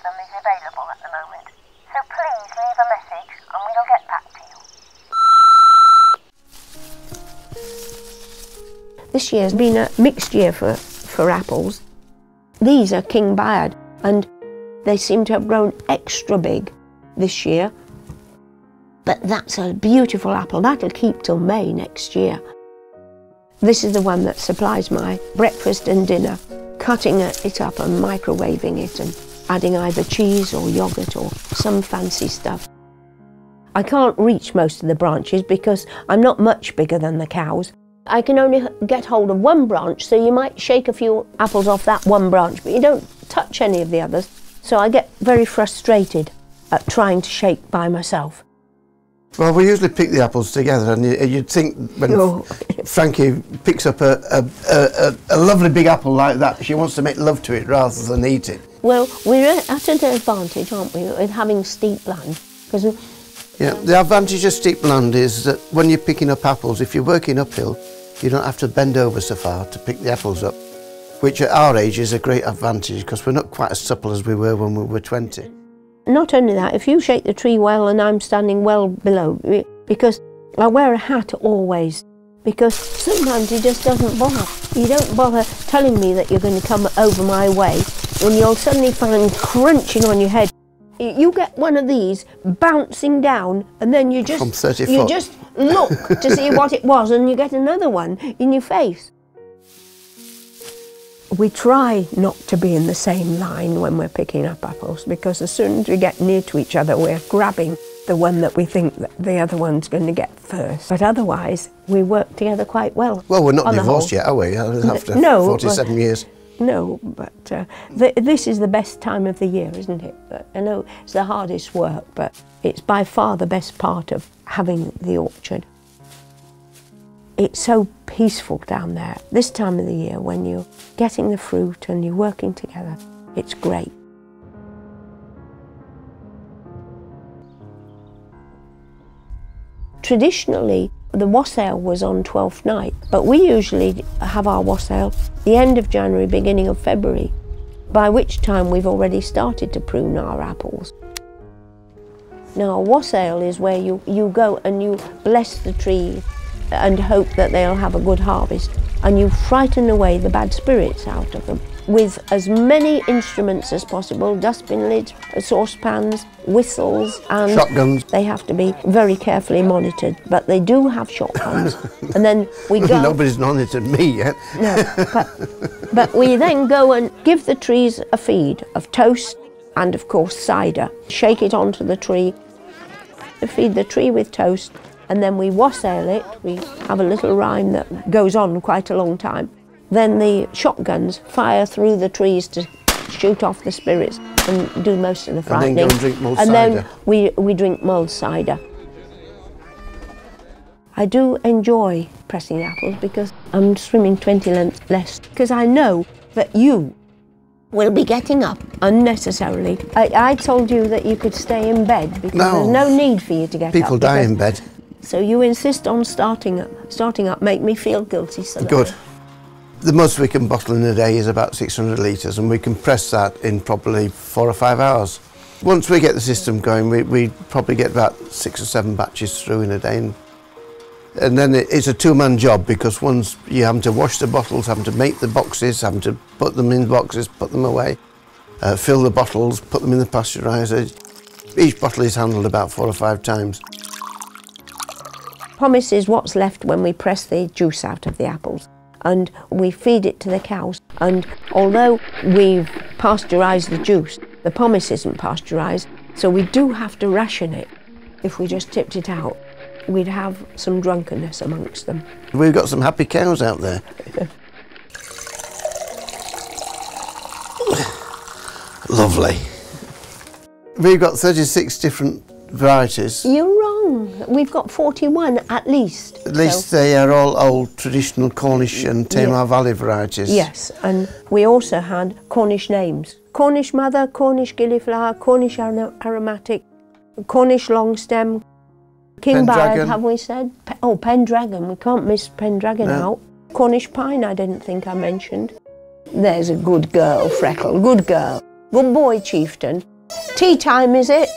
them is available at the moment. So please leave a message and we'll get back to you. This year's been a mixed year for apples. These are King Bayard and they seem to have grown extra big this year. But that's a beautiful apple. That'll keep till May next year. This is the one that supplies my breakfast and dinner, cutting it up and microwaving it and adding either cheese or yoghurt or some fancy stuff. I can't reach most of the branches because I'm not much bigger than the cows. I can only get hold of one branch, so you might shake a few apples off that one branch, but you don't touch any of the others. So I get very frustrated at trying to shake by myself. Well, we usually pick the apples together, and you'd think when Frankie picks up a lovely big apple like that, she wants to make love to it rather than eat it. Well, we're at an advantage, aren't we, with having steep land? Yeah, the advantage of steep land is that when you're picking up apples, if you're working uphill, you don't have to bend over so far to pick the apples up, which at our age is a great advantage because we're not quite as supple as we were when we were 20. Not only that, if you shake the tree well and I'm standing well below, because I wear a hat always, because sometimes he just doesn't bother. You don't bother telling me that you're going to come over my way when you'll suddenly find crunching on your head. You get one of these bouncing down and then you just, from 30 foot. Just look to see what it was and you get another one in your face. We try not to be in the same line when we're picking up apples because as soon as we get near to each other we're grabbing the one that we think that the other one's going to get first. But otherwise we work together quite well. Well, we're not divorced yet, are we? After 47 years. No, but this is the best time of the year, isn't it? I know it's the hardest work, but it's by far the best part of having the orchard. It's so peaceful down there. This time of the year when you're getting the fruit and you're working together, it's great. Traditionally, the wassail was on 12th night, but we usually have our wassail the end of January, beginning of February, by which time we've already started to prune our apples. Now, a wassail is where you go and you bless the tree and hope that they'll have a good harvest, and you frighten away the bad spirits out of them with as many instruments as possible, dustbin lids, saucepans, whistles, and shotguns. They have to be very carefully monitored, but they do have shotguns. And then we go... Nobody's monitored me yet. No, but we then go and give the trees a feed of toast and of course cider. Shake it onto the tree, feed the tree with toast, and then we wassail it. We have a little rhyme that goes on quite a long time. Then the shotguns fire through the trees to shoot off the spirits and do most of the frightening. And then go and drink mulled cider. And then we drink mulled cider. I do enjoy pressing apples because I'm swimming 20 lengths less, because I know that you will be getting up unnecessarily. I told you that you could stay in bed because there's no need for you to get up. People die in bed. So you insist on starting up, make me feel guilty. So good. The most we can bottle in a day is about 600 litres, and we can press that in probably 4 or 5 hours. Once we get the system going, we probably get about 6 or 7 batches through in a day. And then it's a two-man job, because once you have to wash the bottles, having to make the boxes, having to put them in boxes, put them away, fill the bottles, put them in the pasteuriser. Each bottle is handled about 4 or 5 times. Pomace is what's left when we press the juice out of the apples, and we feed it to the cows. And although we've pasteurised the juice, the pomace isn't pasteurised, so we do have to ration it. If we just tipped it out, we'd have some drunkenness amongst them. We've got some happy cows out there. Lovely. We've got 36 different varieties. You're wrong. We've got 41 at least. At least so. They are all old traditional Cornish and Tamar Valley varieties. Yes, and we also had Cornish names. Cornish mother, Cornish gilliflower, Cornish aromatic, Cornish long stem, King Bayard, have we said? Pendragon, we can't miss Pendragon out. Cornish pine, I didn't think I mentioned. There's a good girl, Freckle, good girl. Good boy, Chieftain. Tea time, is it?